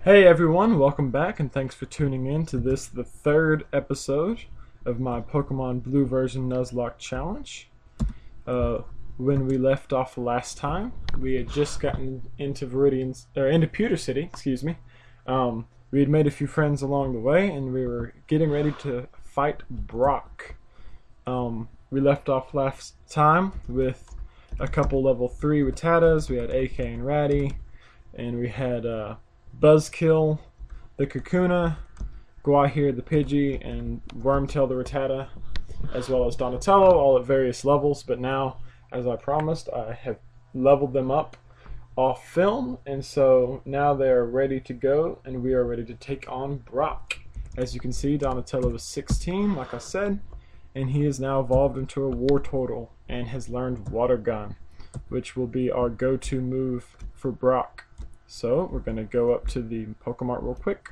Hey everyone, welcome back and thanks for tuning in to the third episode of my Pokemon Blue version Nuzlocke challenge. When we left off last time, we had just gotten into into Pewter City, excuse me. We had made a few friends along the way and we were getting ready to fight Brock. We left off last time with a couple level 3 Rattatas. We had AK and Ratty, and we had Buzzkill, the Kakuna, Guahir the Pidgey, and Wormtail the Rattata, as well as Donatello, all at various levels. But now, as I promised, I have leveled them up off film, and so now they are ready to go, and we are ready to take on Brock. As you can see, Donatello is 16, like I said, and he is now evolved into a Wartortle and has learned Water Gun, which will be our go-to move for Brock. So we're going to go up to the Pokemart real quick,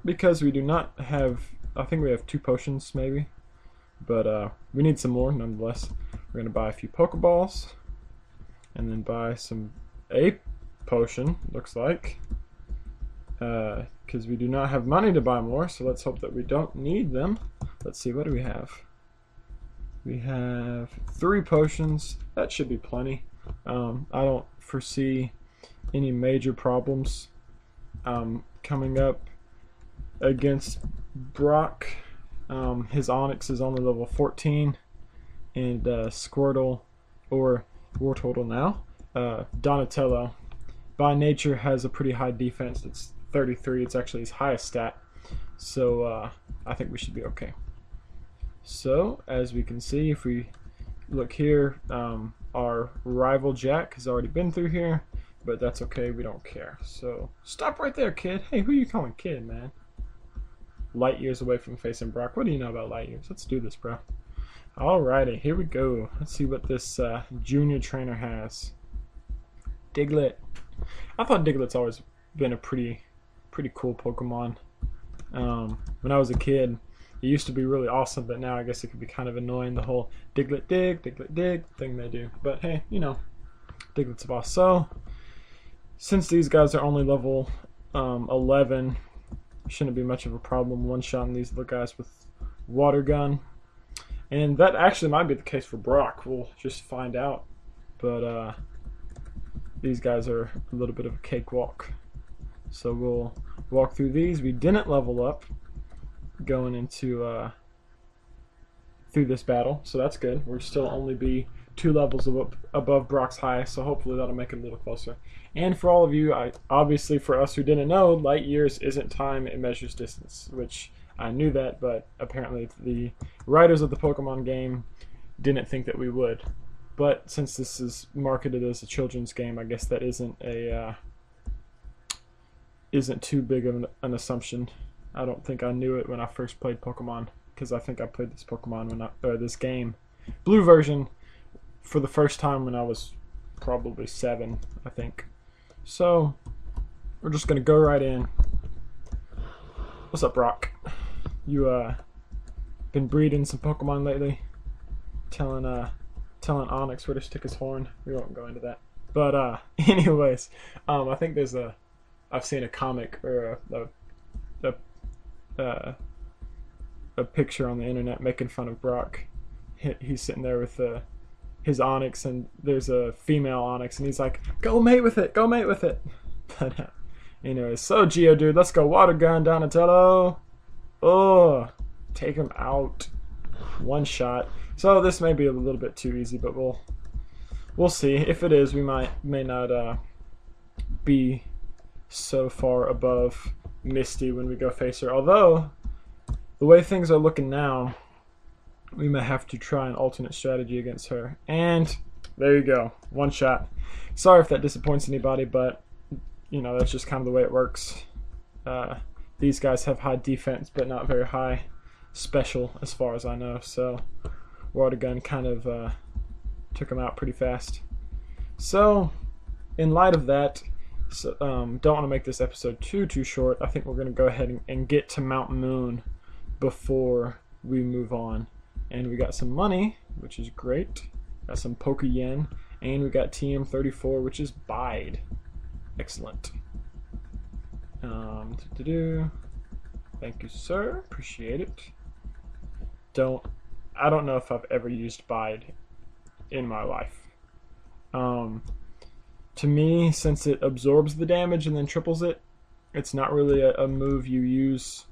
because we do not have, I think we have 2 potions maybe, but we need some more nonetheless. We're going to buy a few Pokeballs, and then buy a potion, looks like, because we do not have money to buy more, so let's hope that we don't need them. Let's see, what do we have? We have 3 potions. That should be plenty. I don't foresee any major problems coming up against Brock. His Onix is only level 14, and Squirtle, or Wartortle now, Donatello, by nature has a pretty high defense. It's 33. It's actually his highest stat, so I think we should be okay. So as we can see, if we look here, our rival Jack has already been through here, but that's okay, we don't care. So stop right there, kid. Hey, who you calling kid, man? Light years away from facing Brock. What do you know about light years? Let's do this, bro. Alrighty, here we go. Let's see what this junior trainer has. Diglett. I thought Diglett's always been a pretty cool Pokemon. When I was a kid, it used to be really awesome, but now I guess it could be kind of annoying, the whole Diglett dig thing they do. But hey, you know, Diglett's a boss. So since these guys are only level 11, shouldn't be much of a problem one-shotting these little guys with Water Gun. And that actually might be the case for Brock. We'll just find out. But these guys are a little bit of a cakewalk. So we'll walk through these. We didn't level up going into through this battle, so that's good. We'll still only be 2 levels above Brock's highest, so hopefully that'll make it a little closer. And for all of you, obviously for us who didn't know, light years isn't time, it measures distance, which I knew that, but apparently the writers of the Pokemon game didn't think that we would. But since this is marketed as a children's game, I guess that isn't too big of an assumption. I don't think I knew it when I first played Pokemon, because I think I played this Pokemon this game, Blue version, for the first time when I was probably 7, I think. So we're just gonna go right in. What's up, Brock? You been breeding some Pokemon lately? Telling Onix where to stick his horn. We won't go into that. But anyways, I think I've seen a comic or a picture on the internet making fun of Brock. He's sitting there with his Onix, and there's a female Onix, and he's like, "Go mate with it, go mate with it." But anyways, so Geodude, let's go Water Gun, Donatello. Oh, take him out. One shot. So this may be a little bit too easy, but we'll see. If it is, we may not be so far above Misty when we go face her. Although the way things are looking now, we may have to try an alternate strategy against her. And there you go, one shot. Sorry if that disappoints anybody, but you know, that's just kind of the way it works. These guys have high defense, but not very high special, as far as I know. So Water Gun kind of took them out pretty fast. So in light of that, don't want to make this episode too short. I think we're going to go ahead and get to Mount Moon before we move on. And we got some money, which is great. Got some Poke Yen, and we got TM34, which is Bide. Excellent. Thank you, sir. Appreciate it. I don't know if I've ever used Bide in my life. To me, since it absorbs the damage and then triples it, it's not really a move you use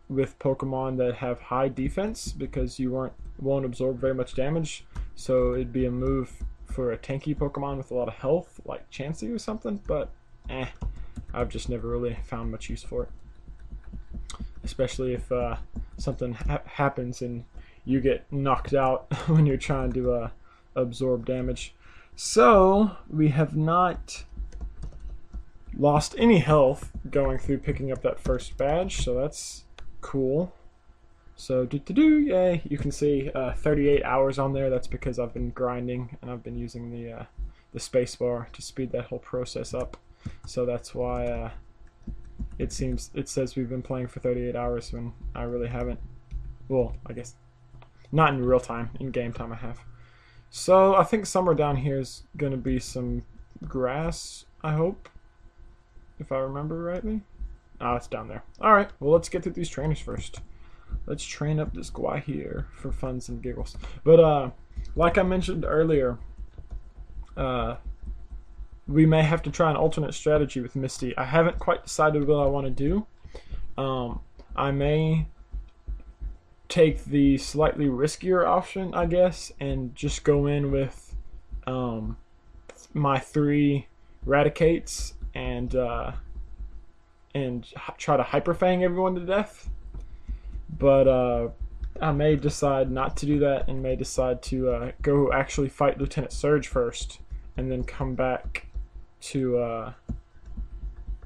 with Pokemon that have high defense because you won't absorb very much damage. So it'd be a move for a tanky Pokemon with a lot of health, like Chansey or something. But I've just never really found much use for it, especially if something happens and you get knocked out when you're trying to absorb damage. So we have not lost any health going through picking up that first badge, so that's cool. So yay! You can see 38 hours on there. That's because I've been grinding and I've been using the space bar to speed that whole process up. So that's why it says we've been playing for 38 hours when I really haven't. Well, I guess not in real time. In game time I have. So I think somewhere down here is going to be some grass, I hope, if I remember rightly. Oh, it's down there. Alright, well, let's get through these trainers first. Let's train up this guy here for funs and giggles. But like I mentioned earlier, we may have to try an alternate strategy with Misty. I haven't quite decided what I want to do. I may take the slightly riskier option, I guess, and just go in with my 3 Raticates and try to Hyper Fang everyone to death. But I may decide not to do that and may decide to go actually fight Lieutenant Surge first and then come back to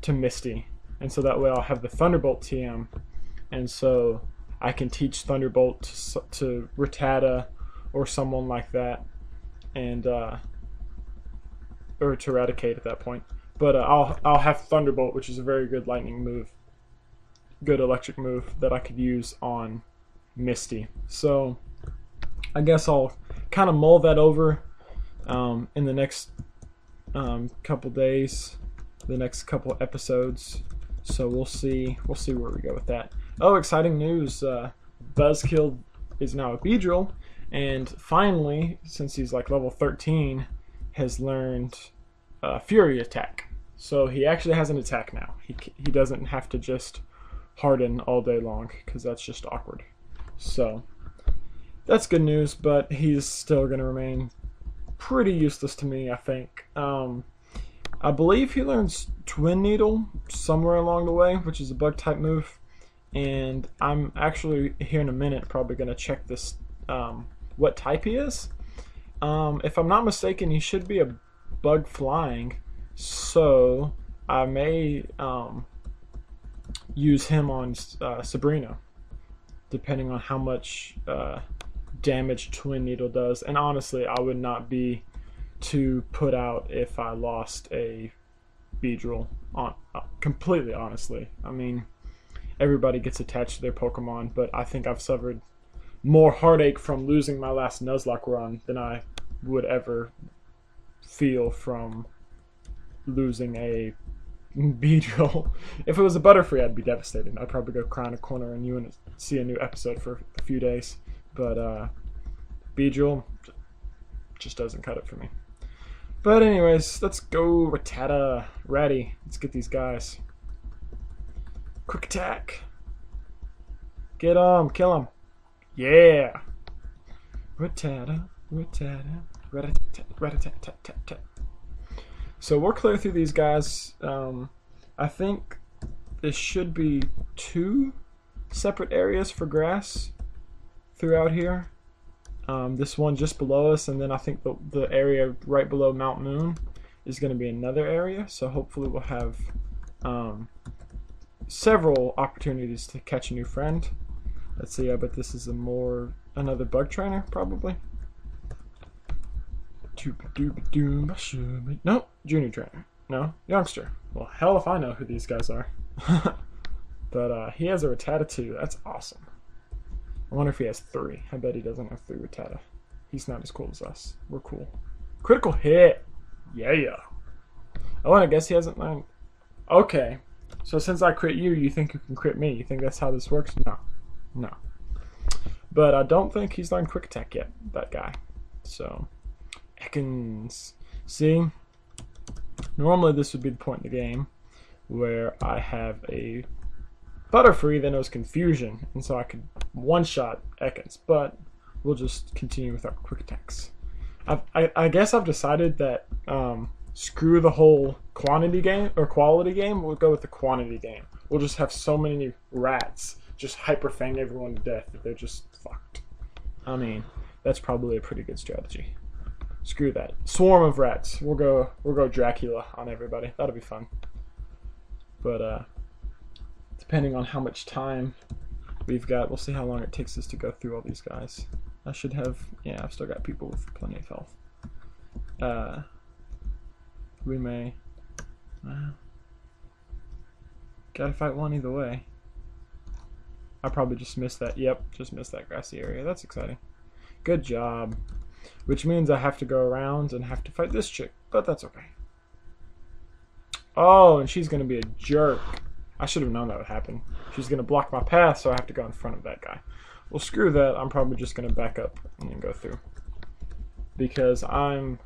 Misty. And so that way I'll have the Thunderbolt TM, and so I can teach Thunderbolt to Rattata or someone like that, and or to Raticate at that point. But I'll have Thunderbolt, which is a very good lightning move, good electric move that I could use on Misty. So I guess I'll kind of mull that over in the next couple days, the next couple episodes. So we'll see where we go with that. Oh, exciting news! Buzzkill is now a Beedrill, and finally, since he's like level 13, has learned Fury Attack. So he actually has an attack now. He doesn't have to just harden all day long, because that's just awkward. So that's good news, but he's still going to remain pretty useless to me, I think. I believe he learns Twin Needle somewhere along the way, which is a bug type move. And I'm actually, here in a minute, probably going to check this, what type he is. If I'm not mistaken, he should be a bug flying. So I may use him on Sabrina, depending on how much damage Twin Needle does. And honestly, I would not be too put out if I lost a Beedrill. Completely honestly. I mean, everybody gets attached to their Pokemon, but I think I've suffered more heartache from losing my last Nuzlocke run than I would ever feel from losing a Beedrill. If it was a Butterfree, I'd be devastated. I'd probably go cry in a corner and you wouldn't see a new episode for a few days. But Beedrill just doesn't cut it for me. But anyways, let's go Rattata. Ratty. Let's get these guys. Quick attack. Get him. Kill him. Yeah. Rattata. Rattata. Rattata. So we'll clear through these guys. I think there should be 2 separate areas for grass throughout here. This one just below us, and then I think the area right below Mount Moon is going to be another area. So hopefully we'll have several opportunities to catch a new friend. Let's see. I bet this is another bug trainer probably. No, junior trainer. No, youngster. Well, hell if I know who these guys are. But he has a Rattata too. That's awesome. I wonder if he has 3. I bet he doesn't have 3 Rattata. He's not as cool as us. We're cool. Critical hit. Yeah. Oh, and I guess he hasn't learned. Okay, so since I crit you, you think you can crit me? You think that's how this works? No, no. But I don't think he's learned quick attack yet, that guy. So, Ekans. See, normally this would be the point in the game where I have a Butterfree that knows Confusion, and so I could one-shot Ekans, but we'll just continue with our quick attacks. I guess I've decided that screw the whole quantity game or quality game. We'll go with the quantity game. We'll just have so many rats just hyperfang everyone to death that they're just fucked. I mean, that's probably a pretty good strategy. Screw that. Swarm of rats. We'll go Dracula on everybody. That'll be fun. But depending on how much time we've got, we'll see how long it takes us to go through all these guys. I should have, yeah, I've still got people with plenty of health. We may, gotta fight one either way. I probably just missed that. Yep, just missed that grassy area. That's exciting. Good job. Which means I have to go around and have to fight this chick, but that's okay. Oh, and she's gonna be a jerk. I should have known that would happen. She's gonna block my path, so I have to go in front of that guy. Well, screw that. I'm probably just gonna back up and then go through. Because I'm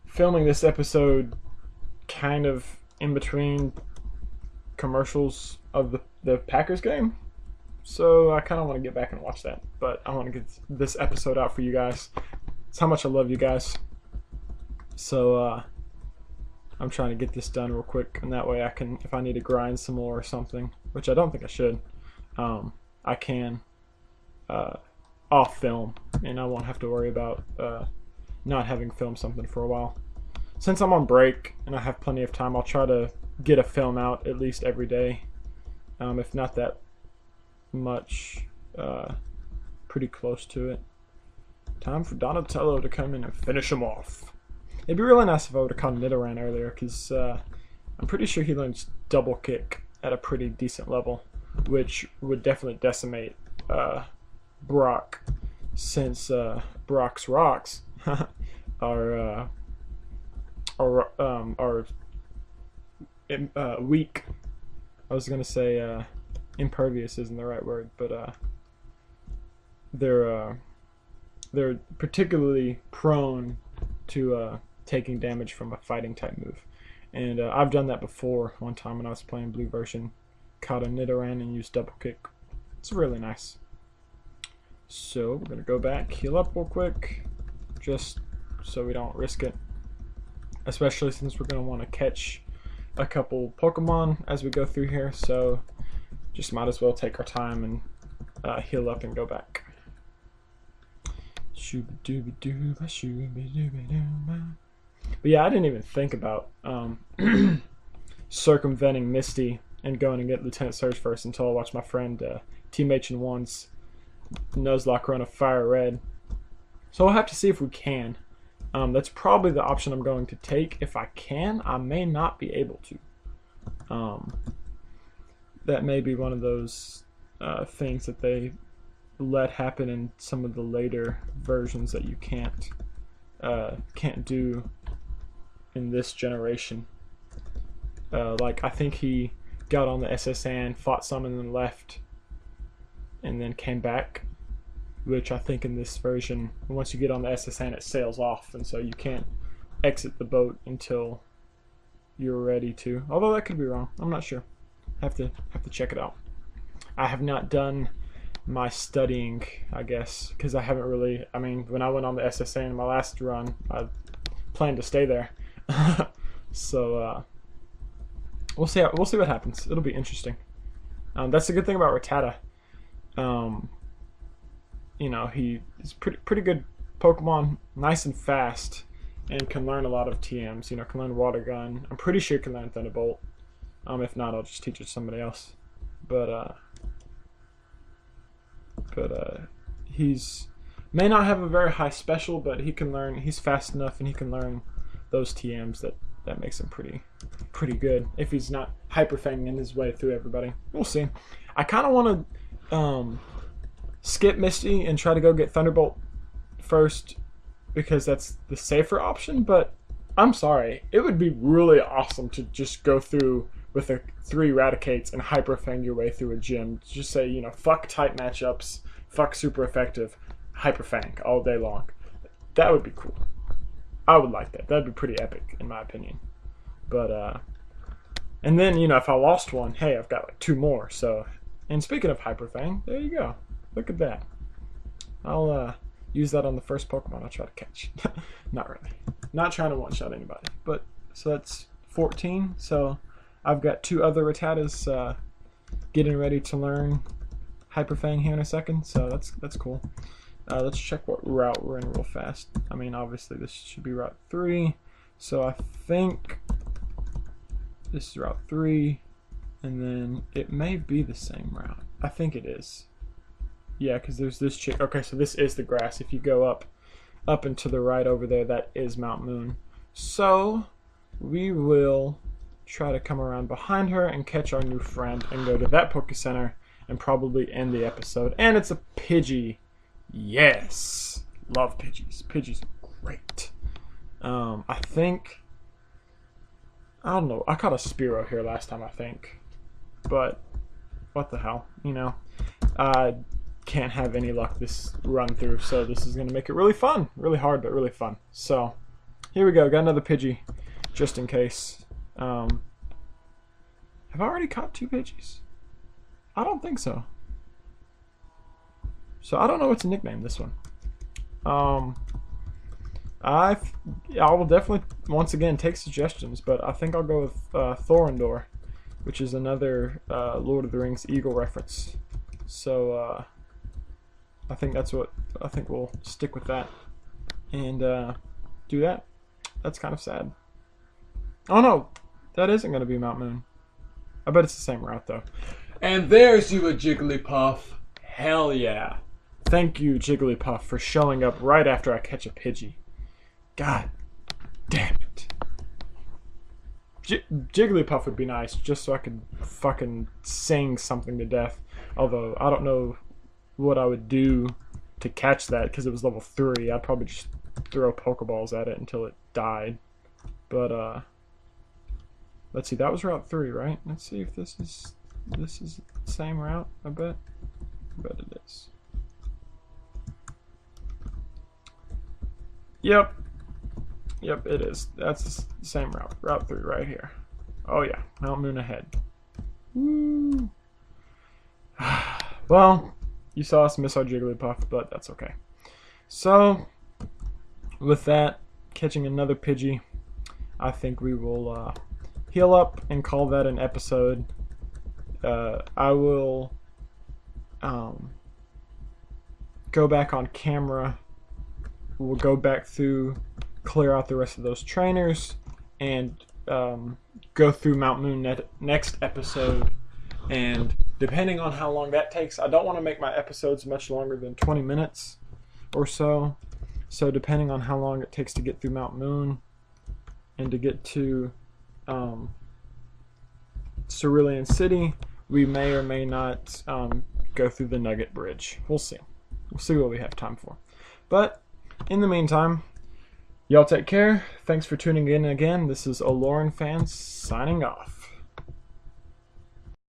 filming this episode kind of in between commercials of the Packers game, so I kind of want to get back and watch that, but I want to get this episode out for you guys. It's how much I love you guys, so I'm trying to get this done real quick, and that way I can, if I need to grind some more or something, which I don't think I should, I can off film, and I won't have to worry about not having filmed something for a while. Since I'm on break and I have plenty of time, I'll try to get a film out at least every day, if not that much, pretty close to it. Time for Donatello to come in and finish him off. It'd be really nice if I would have caught Nidoran earlier, because I'm pretty sure he learns double kick at a pretty decent level, which would definitely decimate Brock, since Brock's rocks are weak. I was gonna say impervious isn't the right word, but they're particularly prone to taking damage from a fighting type move, and I've done that before. One time when I was playing blue version, caught a Nidoran and used double kick. It's really nice. So we're gonna go back, heal up real quick, just so we don't risk it, especially since we're gonna want to catch a couple Pokemon as we go through here, so just might as well take our time and heal up and go back. But yeah, I didn't even think about circumventing Misty and going and get Lieutenant Surge first until I watched my friend Team H&1's Nuzlocke run a Fire Red. So we'll have to see if we can. That's probably the option I'm going to take. If I can, I may not be able to. That may be one of those things that they let happen in some of the later versions that you can't do in this generation. Like, I think he got on the SSN, fought some, and then left, and then came back. Which I think in this version, once you get on the SSN, it sails off, and so you can't exit the boat until you're ready to. Although that could be wrong. I'm not sure. Have to check it out. I have not done my studying, I guess, because I haven't really. I mean, when I went on the SSN in my last run, I planned to stay there. So we'll see what happens. It'll be interesting. That's the good thing about Rattata. You know, he is pretty good Pokemon, nice and fast, and can learn a lot of TMs. You know, can learn Water Gun. I'm pretty sure he can learn Thunderbolt. If not, I'll just teach it to somebody else. But he's may not have a very high special, but he can learn. He's fast enough, and he can learn those TMs that makes him pretty good. If he's not hyperfanging his way through everybody, we'll see. I kind of want to skip Misty and try to go get Thunderbolt first, because that's the safer option, but I'm sorry. It would be really awesome to just go through with 3 Raticates and hyperfang your way through a gym. Just say, you know, fuck tight matchups, fuck super effective, hyperfang all day long. That would be cool. I would like that. That'd be pretty epic, in my opinion. But, and then, you know, if I lost one, hey, I've got like 2 more. So, and speaking of hyperfang, there you go. Look at that. I'll, use that on the first Pokemon I try to catch. Not really. Not trying to one-shot anybody. But, so that's 14. So, I've got 2 other Rattatas getting ready to learn Hyperfang here in a second. So, that's cool. Let's check what route we're in real fast. I mean, obviously, this should be Route 3. So, I think this is Route 3. And then, it may be the same route. I think it is. Yeah, because there's this chick. Okay, so this is the grass. If you go up and to the right over there, that is Mount Moon. So, we will try to come around behind her and catch our new friend and go to that Poke Center and probably end the episode. And it's a Pidgey. Yes! Love Pidgeys. Pidgeys are great. I think... I don't know. I caught a Spearow here last time, I think. But, what the hell? You know, can't have any luck this run through, so this is going to make it really fun. Really hard, but really fun. So, here we go. Got another Pidgey, just in case. Have I already caught 2 Pidgeys? I don't think so. So, I don't know what to nickname this one. I will definitely, once again, take suggestions, but I think I'll go with Thorondor, which is another Lord of the Rings Eagle reference. So, I think that's what, I think we'll stick with that and do that. That's kind of sad. Oh no, that isn't going to be Mount Moon. I bet it's the same route though. And there's you a Jigglypuff. Hell yeah. Thank you, Jigglypuff, for showing up right after I catch a Pidgey. God damn it. Jigglypuff would be nice, just so I could fucking sing something to death. Although, I don't know what I would do to catch that, because it was level 3. I'd probably just throw Pokeballs at it until it died. But, let's see, that was Route 3, right? Let's see if this is the same route, I bet. I bet it is. Yep. Yep, it is. That's the same route. Route 3 right here. Oh yeah, Mount Moon ahead. Woo! Well, you saw us miss our Jigglypuff, but that's okay. So, with that, catching another Pidgey, I think we will heal up and call that an episode. I will go back on camera. We'll go back through, clear out the rest of those trainers, and go through Mount Moon next episode. And depending on how long that takes, I don't want to make my episodes much longer than 20 minutes or so. So depending on how long it takes to get through Mount Moon and to get to Cerulean City, we may or may not go through the Nugget Bridge. We'll see. We'll see what we have time for. But in the meantime, y'all take care. Thanks for tuning in again. This is Aloran Fans signing off.